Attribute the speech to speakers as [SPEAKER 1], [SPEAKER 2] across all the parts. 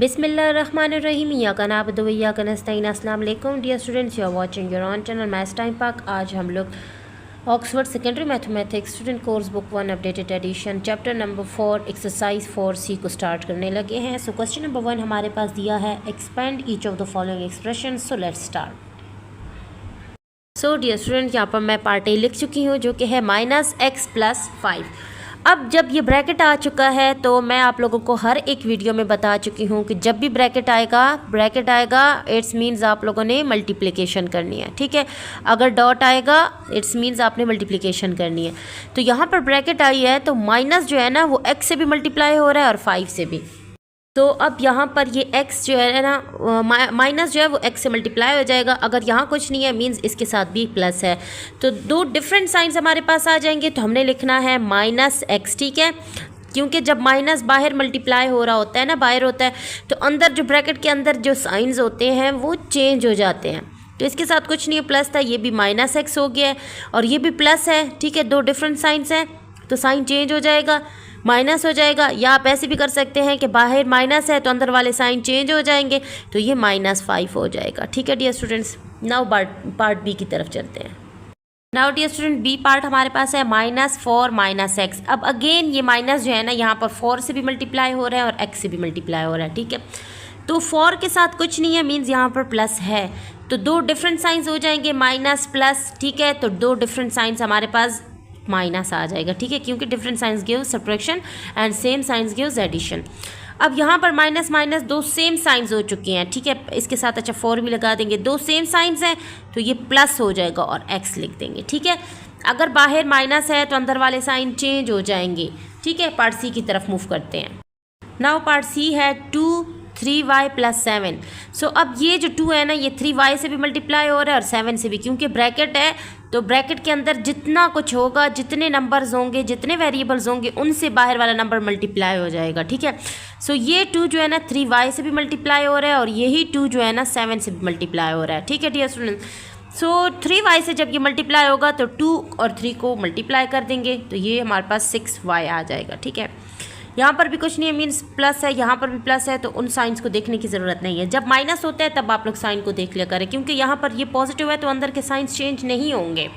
[SPEAKER 1] बिस्मिल्लाहिर्रहमानिर्रहीम। इय्याका नअबुदु व इय्याका नस्तईन। अस्सलाम वालेकुम dear students, you are watching your on channel maths time Pak. आज हम लोग Oxford secondary mathematics student course book 1 updated edition chapter number 4 exercise 4C को स्टार्ट करने लगे हैं। सो क्वेश्चन नंबर 1 हमारे पास दिया है, expand each of the following expression. So let's start. So dear student, यहाँ पर मैं पार्ट ए लिख चुकी हूँ जो कि है -x + 5। अब जब ये ब्रैकेट आ चुका है तो मैं आप लोगों को हर एक वीडियो में बता चुकी हूँ कि जब भी ब्रैकेट आएगा इट्स मीन्स आप लोगों ने मल्टीप्लिकेशन करनी है, ठीक है। अगर डॉट आएगा इट्स मीन्स आपने मल्टीप्लिकेशन करनी है। तो यहाँ पर ब्रैकेट आई है तो माइनस जो है ना वो x से भी मल्टीप्लाई हो रहा है और 5 से भी। तो अब यहाँ पर ये x जो है ना माइनस जो है वो x से मल्टीप्लाई हो जाएगा। अगर यहाँ कुछ नहीं है मींस इसके साथ भी प्लस है, तो दो डिफरेंट साइंस हमारे पास आ जाएंगे। तो हमने लिखना है -x, ठीक है, क्योंकि जब माइनस बाहर मल्टीप्लाई हो रहा होता है ना, बाहर होता है, तो अंदर जो ब्रैकेट के अंदर जो साइंस होते हैं वो चेंज हो जाते हैं। तो इसके साथ कुछ नहीं है, प्लस था, ये भी -x हो गया है और ये भी प्लस है, ठीक है। दो डिफरेंट साइंस हैं तो साइन चेंज हो जाएगा, माइनस हो जाएगा। या आप ऐसे भी कर सकते हैं कि बाहर माइनस है तो अंदर वाले साइन चेंज हो जाएंगे, तो ये -5 हो जाएगा, ठीक है dear students. Now part B की तरफ चलते हैं। Now dear student, B part हमारे पास है -4 - x। अब अगेन ये माइनस जो है ना यहाँ पर 4 से भी मल्टीप्लाई हो रहा है और x से भी मल्टीप्लाई हो रहा है, ठीक है। तो 4 के साथ कुछ नहीं है मीन्स यहाँ पर प्लस है, तो दो डिफरेंट साइंस हो जाएंगे, माइनस प्लस, ठीक है। तो दो डिफरेंट साइंस हमारे पास माइनस आ जाएगा, ठीक है, क्योंकि different signs gives subtraction and same signs gives addition. अब यहाँ पर माइनस माइनस दो सेम साइंस हो चुके हैं, ठीक है। इसके साथ अच्छा 4 भी लगा देंगे, दो सेम साइंस हैं तो ये प्लस हो जाएगा और x लिख देंगे, ठीक है। अगर बाहर माइनस है तो अंदर वाले साइन चेंज हो जाएंगे, ठीक है। पार्ट सी की तरफ मूव करते हैं। नाउ पार्ट सी है 2 3y + 7। सो अब ये जो 2 है ना ये 3y से भी मल्टीप्लाई हो रहा है और 7 से भी, क्योंकि ब्रैकेट है तो ब्रैकेट के अंदर जितना कुछ होगा, जितने नंबर्स होंगे, जितने वेरिएबल्स होंगे, उनसे बाहर वाला नंबर मल्टीप्लाई हो जाएगा, ठीक है। सो ये 2 जो है ना 3y से भी मल्टीप्लाई हो रहा है और यही 2 जो है ना 7 से भी मल्टीप्लाई हो रहा है, ठीक है डियर स्टूडेंट। सो 3y से जब ये मल्टीप्लाई होगा तो 2 और 3 को मल्टीप्लाई कर देंगे तो ये हमारे पास 6y आ जाएगा, ठीक है। यहाँ पर भी कुछ नहीं है मीन्स प्लस है, यहाँ पर भी प्लस है, तो उन साइंस को देखने की ज़रूरत नहीं है। जब माइनस होता है तब आप लोग साइन को देख लिया करें, क्योंकि यहाँ पर ये पॉजिटिव है तो अंदर के साइंस चेंज नहीं होंगे।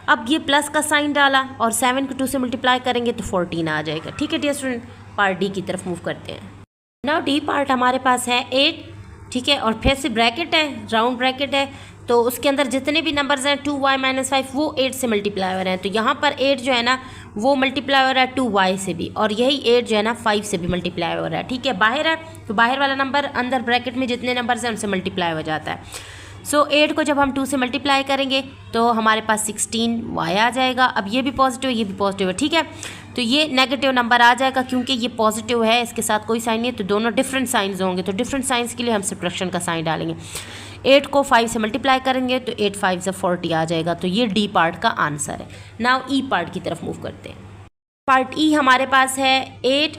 [SPEAKER 1] अब ये प्लस का साइन डाला और 7 को 2 से मल्टीप्लाई करेंगे तो 14 आ जाएगा, ठीक है डियर स्टूडेंट। पार्ट डी की तरफ मूव करते हैं। नाउ डी पार्ट हमारे पास है 8, ठीक है, और फिर से ब्रैकेट है, राउंड ब्रैकेट है, तो उसके अंदर जितने भी नंबर्स हैं 2y - 5 वो 8 से मल्टीप्लाई हो रहे हैं। तो यहाँ पर 8 जो है ना वो मल्टीप्लाई हो रहा है 2y से भी, और यही 8 जो है ना 5 से भी मल्टीप्लाई हो रहा है, ठीक है। बाहर है तो बाहर वाला नंबर अंदर ब्रैकेट में जितने नंबर्स हैं उनसे मल्टीप्लाई हो जाता है। सो 8 को जब हम 2 से मल्टीप्लाई करेंगे तो हमारे पास 16y आ जाएगा। अब ये भी पॉजिटिव ये भी पॉजिटिव है, ठीक है। तो ये नेगेटिव नंबर आ जाएगा क्योंकि ये पॉजिटिव है, इसके साथ कोई साइन नहीं है, तो दोनों डिफरेंट साइंस होंगे। तो डिफरेंट साइंस के लिए हम सब्ट्रैक्शन का साइन डालेंगे। 8 को 5 से मल्टीप्लाई करेंगे तो 8 5 से 40 आ जाएगा। तो ये डी पार्ट का आंसर है। नाउ ई पार्ट की तरफ मूव करते हैं। पार्ट ई हमारे पास है 8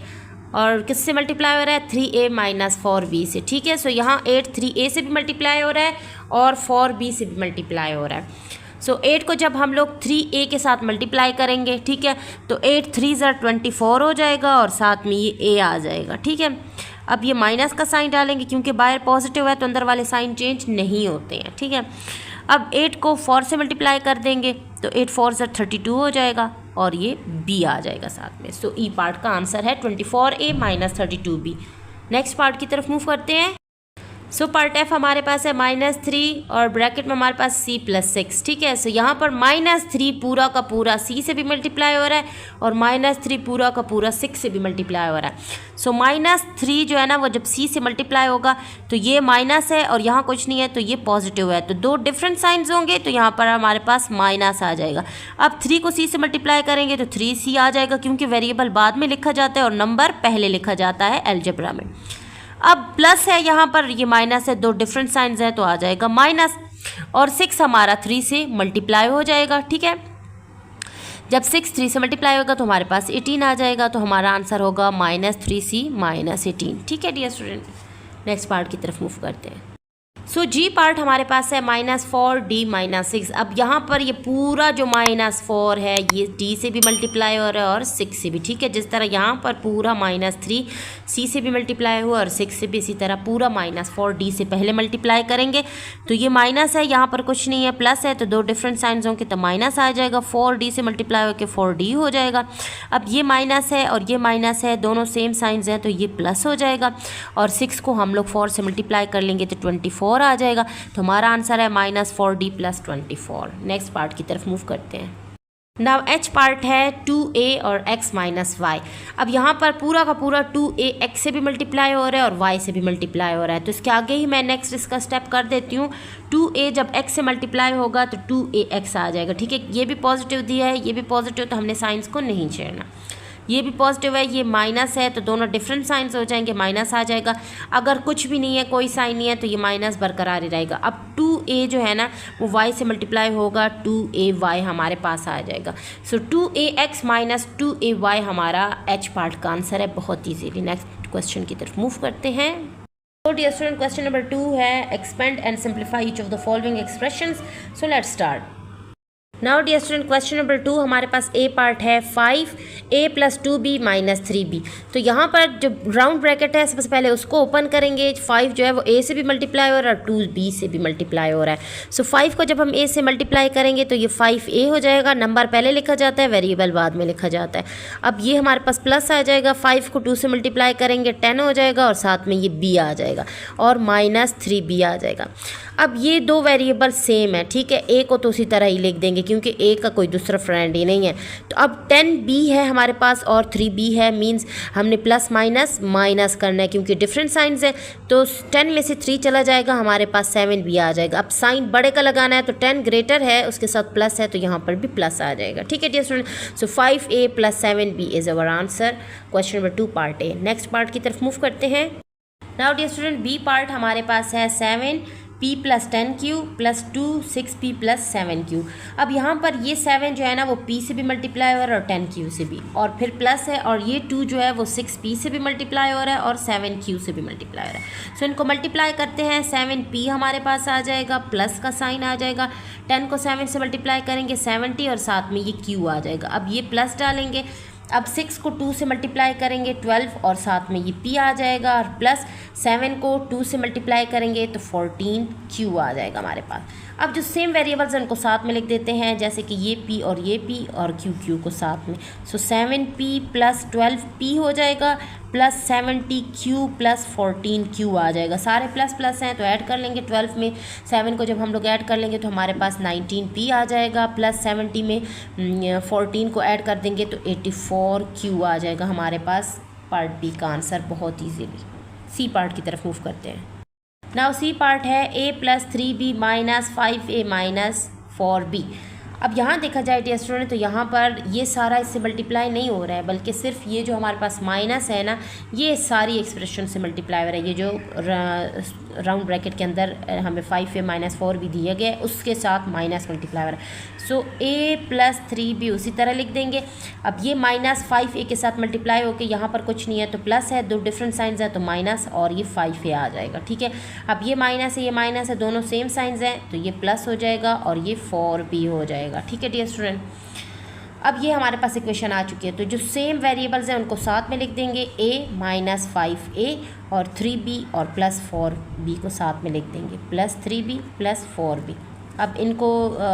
[SPEAKER 1] और किससे मल्टीप्लाई हो रहा है 3a - 4b से, ठीक है। सो यहाँ 8 3a से भी मल्टीप्लाई हो रहा है और 4b से भी मल्टीप्लाई हो रहा है। सो 8 को जब हम लोग 3a के साथ मल्टीप्लाई करेंगे, ठीक है, तो 8 3 ज़ा 24 हो जाएगा और साथ में ये a आ जाएगा, ठीक है। अब ये माइनस का साइन डालेंगे क्योंकि बाहर पॉजिटिव है तो अंदर वाले साइन चेंज नहीं होते हैं, ठीक है। अब 8 को 4 से मल्टीप्लाई कर देंगे तो 8 4 ज़ा 32 हो जाएगा और ये b आ जाएगा साथ में। सो ई पार्ट का आंसर है 24a - 32b। नेक्स्ट पार्ट की तरफ मूव करते हैं। सो पार्ट एफ हमारे पास है -3 और ब्रैकेट में हमारे पास c + 6, ठीक है। सो यहाँ पर -3 पूरा का पूरा c से भी मल्टीप्लाई हो रहा है और -3 पूरा का पूरा 6 से भी मल्टीप्लाई हो रहा है। सो -3 जो है ना वो जब c से मल्टीप्लाई होगा तो ये माइनस है और यहाँ कुछ नहीं है तो ये पॉजिटिव है, तो दो डिफरेंट साइंस होंगे तो यहाँ पर हमारे पास माइनस आ जाएगा। अब 3 को c से मल्टीप्लाई करेंगे तो 3c आ जाएगा, क्योंकि वेरिएबल बाद में लिखा जाता है और नंबर पहले लिखा जाता है अलजेब्रा में। अब प्लस है यहाँ पर, ये माइनस है, दो डिफरेंट साइंस है तो आ जाएगा माइनस, और 6 हमारा 3 से मल्टीप्लाई हो जाएगा, ठीक है। जब 6 3 से मल्टीप्लाई होगा तो हमारे पास 18 आ जाएगा, तो हमारा आंसर होगा -3c - 18, ठीक है डियर स्टूडेंट। नेक्स्ट पार्ट की तरफ मूव करते हैं। सो जी पार्ट हमारे पास है -4 d -6। अब यहाँ पर ये पूरा जो -4 है ये d से भी मल्टीप्लाई हो रहा है और 6 से भी, ठीक है। जिस तरह यहाँ पर पूरा -3 c से भी मल्टीप्लाई हुआ और 6 से भी, इसी तरह पूरा -4 d से पहले मल्टीप्लाई करेंगे तो ये माइनस है, यहाँ पर कुछ नहीं है, प्लस है तो दो डिफरेंट साइंस होंगे तो माइनस आ जाएगा। 4d से मल्टीप्लाई होकर 4d हो जाएगा। अब ये माइनस है और ये माइनस है, दोनों सेम साइंस हैं तो ये प्लस हो जाएगा। और 6 को हम लोग 4 से मल्टीप्लाई कर लेंगे तो 24 आ जाएगा। तो हमारा आंसर है -4d + 24। नेक्स्ट पार्ट की तरफ मूव करते हैं। नाउ एच पार्ट है 2a और x - y। अब यहाँ पर पूरा का पूरा 2a x से भी मल्टीप्लाई हो रहा है और y से भी मल्टीप्लाई हो रहा है। तो इसके आगे ही मैं नेक्स्ट इसका स्टेप कर देती हूँ। 2a जब x से मल्टीप्लाई होगा तो 2ax आ जाएगा, ठीक है। ये भी पॉजिटिव दिया है, ये भी पॉजिटिव, तो हमने साइंस को नहीं छेड़ना। ये भी पॉजिटिव है, ये माइनस है तो दोनों डिफरेंट साइंस हो जाएंगे, माइनस आ जाएगा। अगर कुछ भी नहीं है, कोई साइन नहीं है, तो ये माइनस बरकरार ही रहेगा। अब 2a जो है ना वो y से मल्टीप्लाई होगा, 2ay हमारे पास आ जाएगा। सो 2ax - 2ay हमारा h पार्ट का आंसर है, बहुत ईजीली। नेक्स्ट क्वेश्चन की तरफ मूव करते हैं। तो डियर स्टूडेंट, क्वेश्चन नंबर 2 है expand and simplify each of the following expressions. So let's start. Now dear student, question number 2 हमारे पास ए पार्ट है 5a + 2b - 3b। तो यहाँ पर जो राउंड ब्रैकेट है सबसे पहले उसको ओपन करेंगे। 5 जो है वो a से भी मल्टीप्लाई हो रहा है और 2b से भी मल्टीप्लाई हो रहा है। सो 5 को जब हम a से मल्टीप्लाई करेंगे तो ये 5a हो जाएगा। नंबर पहले लिखा जाता है, वेरिएबल बाद में लिखा जाता है। अब ये हमारे पास प्लस आ जाएगा। 5 को 2 से मल्टीप्लाई करेंगे 10 हो जाएगा और साथ में ये b आ जाएगा और -3b आ जाएगा। अब ये दो वेरिएबल सेम है, ठीक है। a को तो उसी तरह ही लिख देंगे क्योंकि a का कोई दूसरा फ्रेंड ही नहीं है। तो अब 10b है हमारे पास और 3b है, मींस हमने प्लस माइनस माइनस करना है क्योंकि डिफरेंट साइंस है। तो 10 में से 3 चला जाएगा, हमारे पास 7b आ जाएगा। अब साइन बड़े का लगाना है तो 10 ग्रेटर है, उसके साथ प्लस है तो यहाँ पर भी प्लस आ जाएगा, ठीक है dear student. So 5a + 7b is our answer. Question number 2 part A. Next part की तरफ मूव करते हैं। Now dear student, B part हमारे पास है 7p + 10q + 2 6p + 7q। अब यहाँ पर ये 7 जो है ना वो p से भी मल्टीप्लाई हो रहा है और 10q से भी, और फिर प्लस है, और ये 2 जो है वो 6p से भी मल्टीप्लाई हो रहा है और 7q से भी मल्टीप्लाई हो रहा है। सो इनको मल्टीप्लाई करते हैं। 7p हमारे पास आ जाएगा, प्लस का साइन आ जाएगा। 10 को 7 से मल्टीप्लाई करेंगे 70 और साथ में ये q आ जाएगा। अब ये प्लस डालेंगे। अब 6 को 2 से मल्टीप्लाई करेंगे 12 और साथ में ये p आ जाएगा, और प्लस 7 को 2 से मल्टीप्लाई करेंगे तो 14q आ जाएगा हमारे पास। अब जो सेम वेरिएबल्स हैं उनको साथ में लिख देते हैं, जैसे कि ये p और ये p और q को साथ में। सो 7p + 12p हो जाएगा प्लस 70q + 14q आ जाएगा। सारे प्लस प्लस हैं तो ऐड कर लेंगे। 12 में 7 को जब हम लोग ऐड कर लेंगे तो हमारे पास 19p आ जाएगा, प्लस 70 में 14 को ऐड कर देंगे तो 84q आ जाएगा हमारे पास। पार्ट बी का आंसर बहुत ईजीली। सी पार्ट की तरफ मूव करते हैं। नाउ सी पार्ट है a + 3b - 5a - 4b। अब यहाँ देखा जाए डियर स्टूडेंट तो यहाँ पर ये सारा इससे मल्टीप्लाई नहीं हो रहा है, बल्कि सिर्फ ये जो हमारे पास माइनस है ना ये सारी एक्सप्रेशन से मल्टीप्लाई हो रहा है। ये जो राउंड ब्रैकेट के अंदर हमें 5a - 4b दिया गया है उसके साथ माइनस मल्टीप्लाई हो रहा है। सो a + 3b उसी तरह लिख देंगे। अब ये -5a के साथ मल्टीप्लाई होकर यहाँ पर कुछ नहीं है तो प्लस है, दो डिफरेंट साइंस है तो माइनस, और ये 5a आ जाएगा, ठीक है। अब ये माइनस है, ये माइनस है, दोनों सेम साइंस हैं तो ये प्लस हो जाएगा और ये 4b हो जाएगा, ठीक है डियर स्टूडेंट। अब ये हमारे पास इक्वेशन आ चुकी है तो जो सेम वेरिएबल्स हैं उनको साथ में लिख देंगे। a - 5a और 3b और प्लस 4b को साथ में लिख देंगे, प्लस 3b + 4b। अब इनको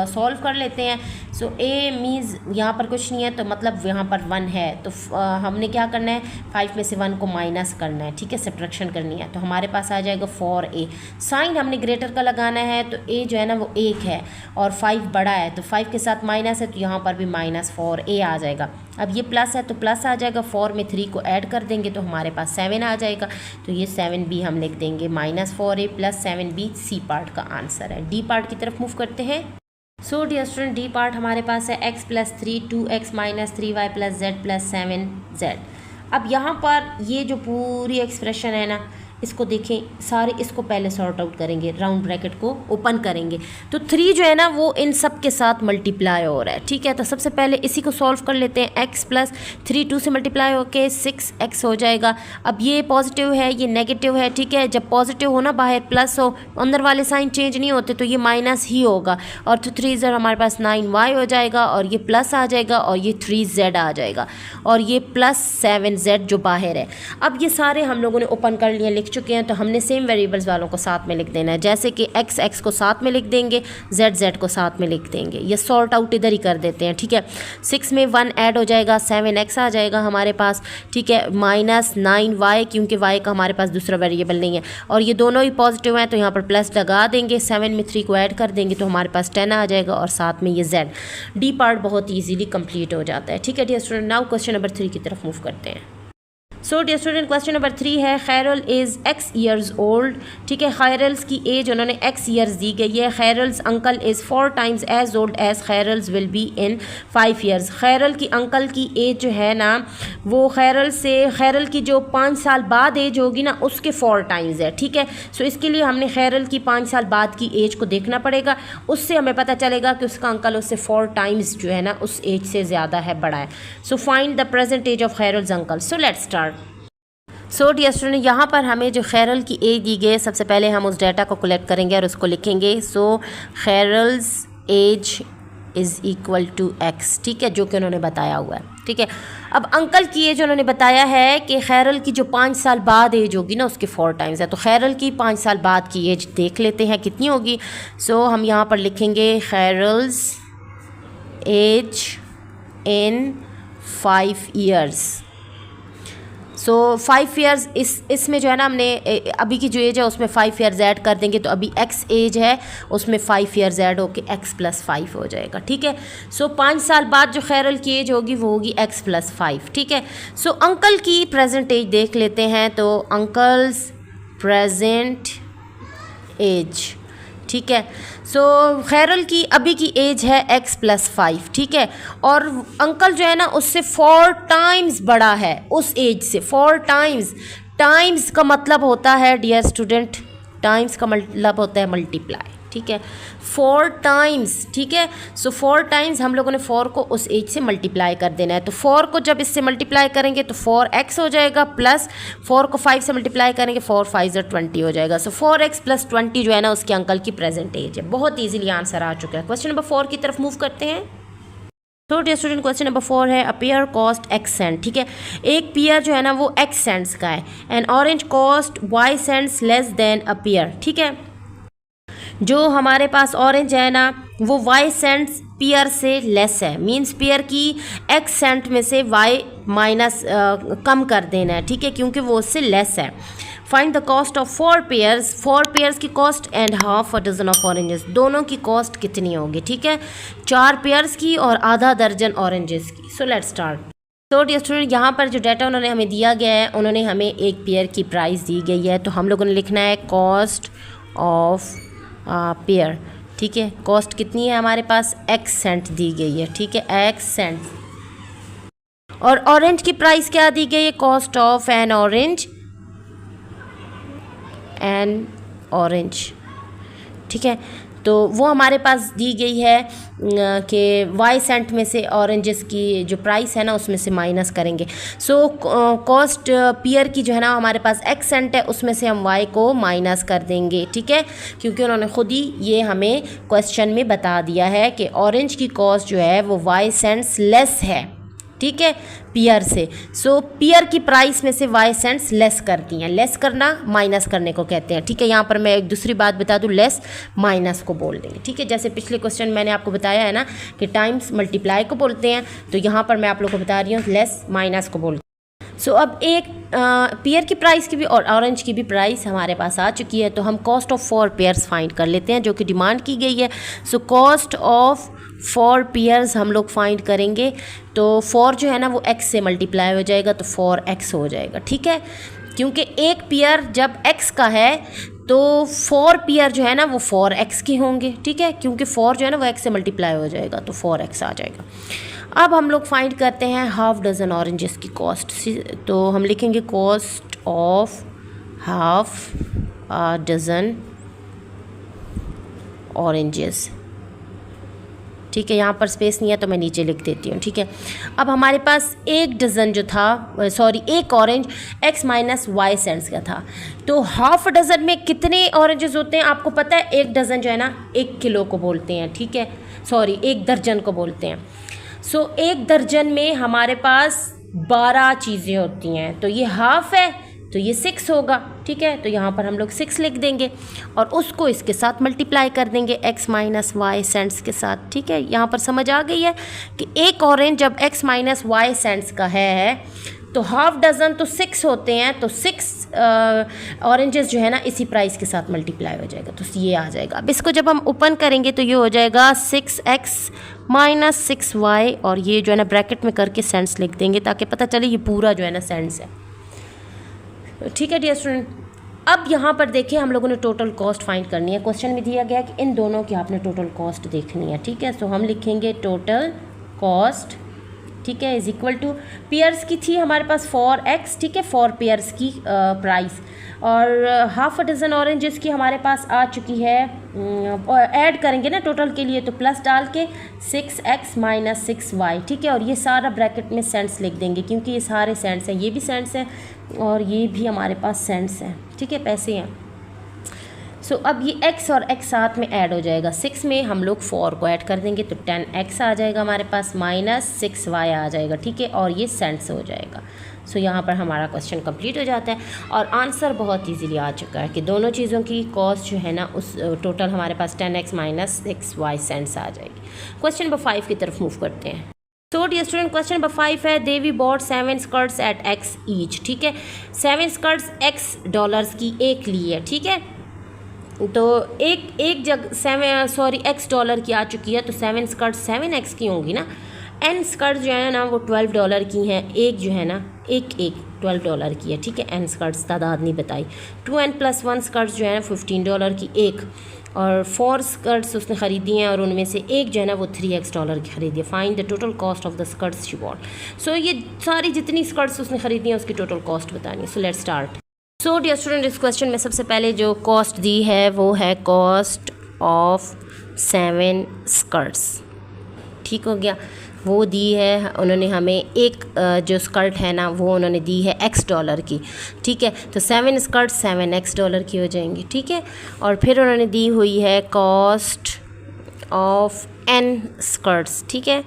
[SPEAKER 1] सॉल्व कर लेते हैं। सो a मीन्स यहाँ पर कुछ नहीं है तो मतलब यहाँ पर 1 है, तो हमने क्या करना है 5 में से 1 को माइनस करना है, ठीक है, सब्ट्रैक्शन करनी है। तो हमारे पास आ जाएगा 4a। साइन हमने ग्रेटर का लगाना है तो a जो है ना वो 1 है और 5 बड़ा है तो 5 के साथ माइनस है तो यहाँ पर भी -4a आ जाएगा। अब ये प्लस है तो प्लस आ जाएगा, 4 में 3 को ऐड कर देंगे तो हमारे पास 7 आ जाएगा। तो ये 7b हम लिख देंगे, -4a + 7b सी पार्ट का आंसर है। डी पार्ट की तरफ मूव करते हैं। So dear student, D part हमारे पास है x + 3 2x - 3y + z + 7z। अब यहाँ पर ये जो पूरी एक्सप्रेशन है ना इसको देखें सारे, इसको पहले सॉर्ट आउट करेंगे, राउंड ब्रैकेट को ओपन करेंगे तो 3 जो है ना वो इन सब के साथ मल्टीप्लाई हो रहा है, ठीक है। तो सबसे पहले इसी को सॉल्व कर लेते हैं। x प्लस 3 2 से मल्टीप्लाई होके 6x हो जाएगा। अब ये पॉजिटिव है, ये नेगेटिव है, ठीक है। जब पॉजिटिव हो ना बाहर प्लस हो, अंदर वाले साइन चेंज नहीं होते तो ये माइनस ही होगा। और तो 3 हमारे पास 9y हो जाएगा और ये प्लस आ जाएगा और ये 3z आ जाएगा और ये प्लस 7z जो बाहर है। अब ये सारे हम लोगों ने ओपन कर लिए, लिख चुके हैं। तो हमने सेम वेरिएबल्स वालों को साथ में लिख देना है, जैसे कि x को साथ में लिख देंगे, z को साथ में लिख देंगे। ये सॉर्ट आउट इधर ही कर देते हैं, ठीक है। 6 में 1 ऐड हो जाएगा, 7x आ जाएगा हमारे पास, ठीक है, माइनस 9y क्योंकि y का हमारे पास दूसरा वेरिएबल नहीं है और ये दोनों ही पॉजिटिव हैं तो यहाँ पर प्लस लगा देंगे। 7 में 3 को ऐड कर देंगे तो हमारे पास 10 आ जाएगा और साथ में ये z। डी पार्ट बहुत ईजीली कंप्लीट हो जाता है, ठीक है dear student. Now question number 3 की तरफ मूव करते हैं। So dear student question number 3 है Khairul is x years old, ठीक है। खैरल्स की एज उन्होंने x ईयर्स दी गई है। Khairul's uncle is 4 times as old as Khairul's will be in 5 years. Khairul की अंकल की एज जो है ना वो खैरल की जो 5 साल बाद एज होगी ना उसके 4 टाइम्स है, ठीक है। सो इसके लिए हमने खैरल की 5 साल बाद की एज को देखना पड़ेगा, उससे हमें पता चलेगा कि उसका अंकल उससे 4 टाइम्स जो है ना उस एज से ज़्यादा है, बड़ा है। So find the present age of Khairul's uncle. So let's start. So dear student यहाँ पर हमें जो खैरल की एज दी गई है, सबसे पहले हम उस डाटा को कलेक्ट करेंगे और उसको लिखेंगे। So Khairul's age is equal to x, ठीक है, जो कि उन्होंने बताया हुआ है, ठीक है। अब अंकल की एज उन्होंने बताया है कि खैरल की जो 5 साल बाद एज होगी ना उसके 4 टाइम्स है। तो खैरल की 5 साल बाद की एज देख लेते हैं कितनी होगी। सो हम यहाँ पर लिखेंगे Khairul's age in 5 years. So 5 years इसमें जो है ना हमने अभी की जो एज है उसमें 5 ईयर्स ऐड कर देंगे तो अभी x एज है उसमें 5 ईयर्स ऐड होके x प्लस 5 हो जाएगा, ठीक है। सो 5 साल बाद जो खैरल की एज होगी वो होगी x प्लस 5, ठीक है। सो अंकल की प्रेजेंट एज देख लेते हैं। तो अंकल्स प्रेजेंट एज, ठीक है। सो खैरल की अभी की एज है x प्लस 5, ठीक है। और अंकल जो है ना उससे 4 टाइम्स बड़ा है, उस एज से 4 टाइम्स। टाइम्स का मतलब होता है डियर स्टूडेंट, टाइम्स का मतलब होता है मल्टीप्लाई, ठीक है। 4 टाइम्स, ठीक है। सो 4 टाइम्स हम लोगों ने 4 को उस एज से मल्टीप्लाई कर देना है। तो 4 को जब इससे मल्टीप्लाई करेंगे तो 4x हो जाएगा, प्लस 4 को 5 से मल्टीप्लाई करेंगे 4 5 20 हो जाएगा। सो 4x प्लस 20 जो है ना उसके अंकल की प्रेजेंट एज है। बहुत ईजिली आंसर आ चुका है। क्वेश्चन नंबर 4 की तरफ मूव करते हैं। तो डियर स्टूडेंट क्वेश्चन नंबर 4 है a pear cost x cent, ठीक है। एक पेयर जो है ना वो x सेंट्स का है। An orange cost y cents less than a pear, ठीक है। जो हमारे पास ऑरेंज है ना वो y सेंट्स पेयर से लेस है, मींस पेयर की x सेंट में से y माइनस कम कर देना है, ठीक है, क्योंकि वो उससे लेस है। Find the cost of 4 pairs, 4 pairs की cost and half a dozen of oranges. दोनों की कॉस्ट कितनी होगी, ठीक है, 4 पेयर्स की और आधा दर्जन ऑरेंजेस की। सो लेट्स स्टार्ट। तो डियर स्टूडेंट यहाँ पर जो डाटा उन्होंने हमें दिया गया है, उन्होंने हमें एक पेयर की प्राइस दी गई है। तो हम लोगों ने लिखना है कॉस्ट ऑफ पेयर, ठीक है। कॉस्ट कितनी है हमारे पास, x सेंट दी गई है, ठीक है, x सेंट। और ऑरेंज की प्राइस क्या दी गई है, कॉस्ट ऑफ एन ऑरेंज, ठीक है। तो वो हमारे पास दी गई है कि y सेंट में से ऑरेंजेस की जो प्राइस है ना उसमें से माइनस करेंगे। सो कॉस्ट पेयर की जो है ना हमारे पास x सेंट है, उसमें से हम y को माइनस कर देंगे, ठीक है, क्योंकि उन्होंने ख़ुद ही ये हमें क्वेश्चन में बता दिया है कि ऑरेंज की कॉस्ट जो है वो y सेंट्स लेस है, ठीक है, पेयर से। सो पेयर की प्राइस में से y सेंट्स लेस करती हैं। लेस करना माइनस करने को कहते हैं, ठीक है। यहाँ पर मैं एक दूसरी बात बता दूँ, लेस माइनस को बोल देंगे, ठीक है। जैसे पिछले क्वेश्चन मैंने आपको बताया है ना कि टाइम्स मल्टीप्लाई को बोलते हैं, तो यहाँ पर मैं आप लोगों को बता रही हूँ लेस माइनस को बोलते हैं। सो अब एक पेयर की प्राइस की भी और ऑरेंज की भी प्राइस हमारे पास आ चुकी है। तो हम कॉस्ट ऑफ 4 पेयर्स फाइंड कर लेते हैं जो कि डिमांड की गई है। सो कॉस्ट ऑफ 4 पेयर्स हम लोग फाइंड करेंगे। तो 4 जो है ना वो x से मल्टीप्लाई हो जाएगा तो 4x हो जाएगा, ठीक है, क्योंकि एक पेयर जब x का है तो 4 पेयर जो है ना वो 4x के होंगे, ठीक है, क्योंकि 4 जो है ना वो x से मल्टीप्लाई हो जाएगा तो 4x आ जाएगा। अब हम लोग फाइंड करते हैं हाफ डजन ऑरेंजेस की कॉस्ट। तो हम लिखेंगे cost of half dozen oranges. ठीक है, यहाँ पर स्पेस नहीं है तो मैं नीचे लिख देती हूँ। ठीक है, अब हमारे पास एक डज़न जो था, सॉरी एक orange x minus Y cents का था। तो हाफ डज़न में कितने ऑरेंजेस होते हैं आपको पता है? एक डज़न जो है ना 1 किलो को बोलते हैं। ठीक है, सॉरी 1 दर्जन को बोलते हैं। सो 1 दर्जन में हमारे पास 12 चीज़ें होती हैं, तो ये हाफ है तो ये 6 होगा। ठीक है, तो यहाँ पर हम लोग 6 लिख देंगे और उसको इसके साथ मल्टीप्लाई कर देंगे x माइनस वाई सेंट्स के साथ। ठीक है, यहाँ पर समझ आ गई है कि एक ऑरेंज जब x माइनस वाई सेंट्स का है तो हाफ डज़न तो 6 होते हैं, तो 6 ऑरेंजेस जो है ना इसी प्राइस के साथ मल्टीप्लाई हो जाएगा, तो ये आ जाएगा। अब इसको जब हम ओपन करेंगे तो ये हो जाएगा 6x माइनस 6y, और ये जो है ना ब्रैकेट में करके सेंट्स लिख देंगे ताकि पता चले ये पूरा जो है ना सेंट्स है। ठीक है डियर स्टूडेंट, अब यहाँ पर देखिए हम लोगों ने टोटल कॉस्ट फाइंड करनी है। क्वेश्चन में दिया गया है कि इन दोनों की आपने टोटल कॉस्ट देखनी है। ठीक है, सो हम लिखेंगे टोटल कॉस्ट, ठीक है, इज इक्वल टू पेयर्स की थी हमारे पास 4x, ठीक है, 4 पेयर्स की प्राइस, और हाफ अ डज़न ऑरेंजेस की हमारे पास आ चुकी है, ऐड करेंगे ना टोटल के लिए तो प्लस डाल के 6x माइनस 6y। ठीक है, और ये सारा ब्रैकेट में सेंट्स लिख देंगे क्योंकि ये सारे सेंट्स हैं, ये भी सेंट्स हैं और ये भी हमारे पास सेंट्स हैं। ठीक है, पैसे हैं। सो अब ये x और x साथ में ऐड हो जाएगा। 6 में हम लोग 4 को ऐड कर देंगे तो 10x आ जाएगा हमारे पास, माइनस 6y आ जाएगा। ठीक है, और ये सेंट्स हो जाएगा। सो यहाँ पर हमारा क्वेश्चन कंप्लीट हो जाता है और आंसर बहुत इजीली आ चुका है कि दोनों चीज़ों की कॉस्ट जो है ना उस टोटल हमारे पास 10x माइनस 6y सेंट्स आ जाएगी। क्वेश्चन नंबर 5 की तरफ मूव करते हैं। So dear student, question number 5 है Devi bought 7 skirts at x each. ठीक है, 7 स्कर्ट्स $x की एक ली है। ठीक है, तो एक जग $x की आ चुकी है तो 7 स्कर्ट 7x की होंगी ना। n स्कर्ट जो है ना वो $12 की हैं, एक जो है ना एक $12 की है। ठीक है, n स्कर्ट्स तादाद नहीं बताई। 2n+1 स्कर्ट्स जो है ना $15 की एक, और 4 स्कर्ट्स उसने ख़रीदी हैं और उनमें से एक जो है ना वो $3x की ख़रीदी है। Find the total cost of the skirts she bought. So ये सारी जितनी स्कर्ट्स उसने ख़रीदी हैं उसकी टोटल कॉस्ट बतानी है। So let's start. So dear student, इस क्वेश्चन में सबसे पहले जो कॉस्ट दी है वो है कॉस्ट ऑफ 7 स्कर्ट्स। ठीक हो गया, वो दी है उन्होंने हमें एक जो स्कर्ट है ना वो उन्होंने दी है $x की। ठीक है, तो 7 स्कर्ट $7x की हो जाएंगी। ठीक है, और फिर उन्होंने दी हुई है कॉस्ट ऑफ n स्कर्ट्स। ठीक है,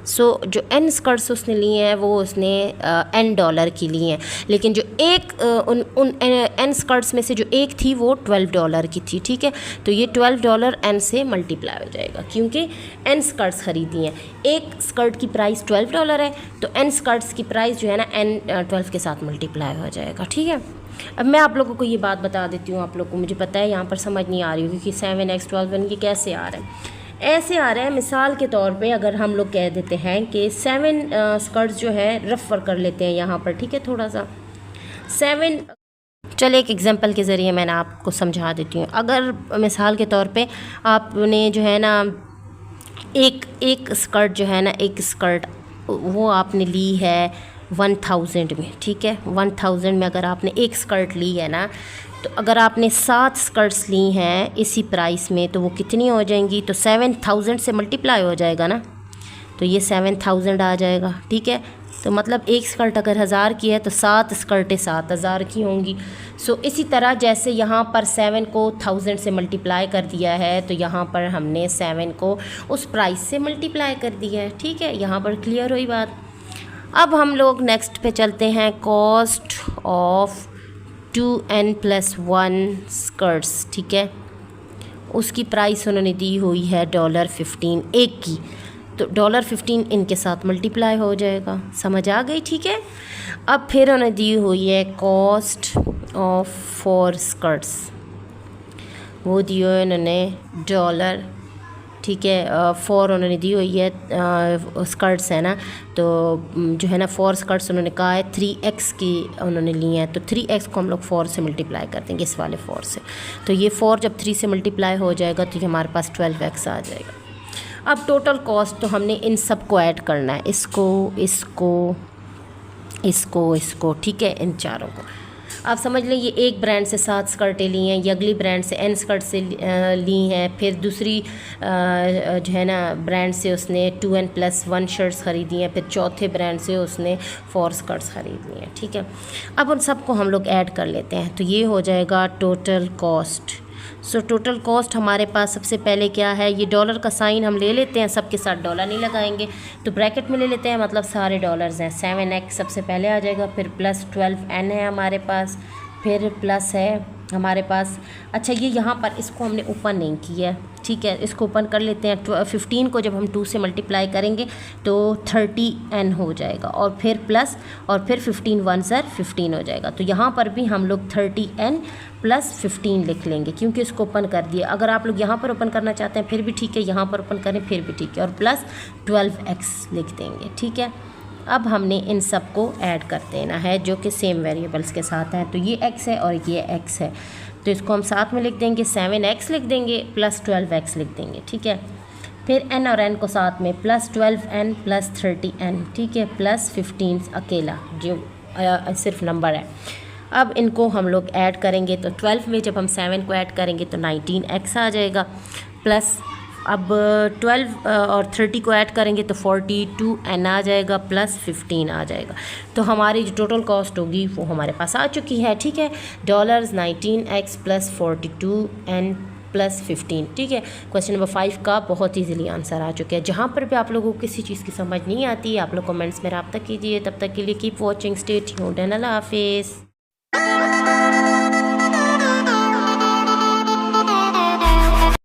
[SPEAKER 1] सो जो n स्कर्ट्स उसने लिए हैं वो उसने $n की ली हैं, लेकिन जो एक उन n स्कर्ट्स में से जो एक थी वो $12 की थी। ठीक है, तो ये $12 n से मल्टीप्लाई हो जाएगा क्योंकि n स्कर्ट्स ख़रीदी हैं। एक स्कर्ट की प्राइस $12 है तो n स्कर्ट्स की प्राइस जो है ना n 12 के साथ मल्टीप्लाई हो जाएगा। ठीक है, अब मैं आप लोगों को ये बात बता देती हूँ, आप लोग को मुझे पता है यहाँ पर समझ नहीं आ रही होगी कि 7x 12 ये कैसे आ रहा है। ऐसे आ रहा है, मिसाल के तौर पे अगर हम लोग कह देते हैं कि 7 स्कर्ट्स जो है रफ़र कर लेते हैं यहाँ पर। ठीक है, थोड़ा सा 7, चले एक एग्जांपल के ज़रिए मैंने आपको समझा देती हूँ। अगर मिसाल के तौर पे आपने जो है ना एक स्कर्ट जो है ना एक स्कर्ट वो आपने ली है 1000 में। ठीक है, 1000 में अगर आपने एक स्कर्ट ली है ना तो अगर आपने 7 स्कर्ट्स ली हैं इसी प्राइस में तो वो कितनी हो जाएंगी, तो 7000 से मल्टीप्लाई हो जाएगा ना, तो ये 7000 आ जाएगा। ठीक है, तो मतलब एक स्कर्ट अगर 1000 की है तो 7 स्कर्टें 7000 की होंगी। सो इसी तरह जैसे यहाँ पर 7 को 1000 से मल्टीप्लाई कर दिया है तो यहाँ पर हमने 7 को उस प्राइस से मल्टीप्लाई कर दिया है। ठीक है, यहाँ पर क्लियर हुई बात। अब हम लोग नेक्स्ट पे चलते हैं, कॉस्ट ऑफ 2n+1 स्कर्ट्स। ठीक है, उसकी प्राइस उन्होंने दी हुई है $15 एक की, तो $15 इनके साथ मल्टीप्लाई हो जाएगा। समझ आ गई? ठीक है, अब फिर उन्होंने दी हुई है कॉस्ट ऑफ 4 स्कर्ट्स, वो दी हुई उन्होंने $। ठीक है, 4 उन्होंने दी हुई है स्कर्ट्स है ना, तो जो है ना 4 स्कर्ट्स उन्होंने कहा है 3x की उन्होंने ली हैं, तो 3x को हम लोग 4 से मल्टीप्लाई कर देंगे इस वाले 4 से, तो ये 4 जब 3 से मल्टीप्लाई हो जाएगा तो ये हमारे पास 12x आ जाएगा। अब टोटल कॉस्ट तो हमने इन सब को ऐड करना है, इसको इसको इसको इसको। ठीक है, इन चारों को। आप समझ लें ये एक ब्रांड से 7 स्कर्टें ली हैं, ये अगली ब्रांड से n स्कर्ट से ली हैं, फिर दूसरी जो है ना ब्रांड से उसने 2n+1 शर्ट्स ख़रीदी हैं, फिर चौथे ब्रांड से उसने 4 स्कर्ट्स ख़रीद ली हैं। ठीक है, अब उन सबको हम लोग ऐड कर लेते हैं, तो ये हो जाएगा total cost. So total cost हमारे पास सबसे पहले क्या है, ये डॉलर का साइन हम ले लेते हैं, सबके साथ डॉलर नहीं लगाएंगे, तो ब्रैकेट में ले लेते हैं, मतलब सारे डॉलर्स हैं। 7x सबसे पहले आ जाएगा, फिर प्लस 12n है हमारे पास, फिर प्लस है हमारे पास। अच्छा, ये यहाँ पर इसको हमने ओपन नहीं किया है, ठीक है, इसको ओपन कर लेते हैं। 15 को जब हम 2 से मल्टीप्लाई करेंगे तो 30n हो जाएगा, और फिर प्लस, और फिर 15 1 15 हो जाएगा। तो यहाँ पर भी हम लोग 30n + 15 लिख लेंगे, क्योंकि इसको ओपन कर दिया। अगर आप लोग यहाँ पर ओपन करना चाहते हैं फिर भी ठीक है, यहाँ पर ओपन करें फिर भी ठीक है, और प्लस 12x लिख देंगे। ठीक है, अब हमने इन सब को ऐड कर देना है जो कि सेम वेरिएबल्स के साथ हैं, तो ये x है और ये x है, तो इसको हम साथ में लिख देंगे, 7x लिख देंगे प्लस 12x लिख देंगे। ठीक है, फिर n और n को साथ में, प्लस 12n प्लस 30n, ठीक है, प्लस 15 अकेला जो सिर्फ नंबर है। अब इनको हम लोग ऐड करेंगे, तो 12 में जब हम 7 को ऐड करेंगे तो 19x आ जाएगा, प्लस अब 12 और 30 को ऐड करेंगे तो 42n आ जाएगा, प्लस 15 आ जाएगा। तो हमारी जो टोटल कॉस्ट होगी वो हमारे पास आ चुकी है। ठीक है, dollars 19x plus 42n plus 15। ठीक है, क्वेश्चन नंबर 5 का बहुत ईजीली आंसर आ चुका है। जहाँ पर भी आप लोगों को किसी चीज़ की समझ नहीं आती आप लोग कमेंट्स में रब्ता कीजिए। तब तक के लिए keep watching, stay tuned and अल्लाह हाफिज़।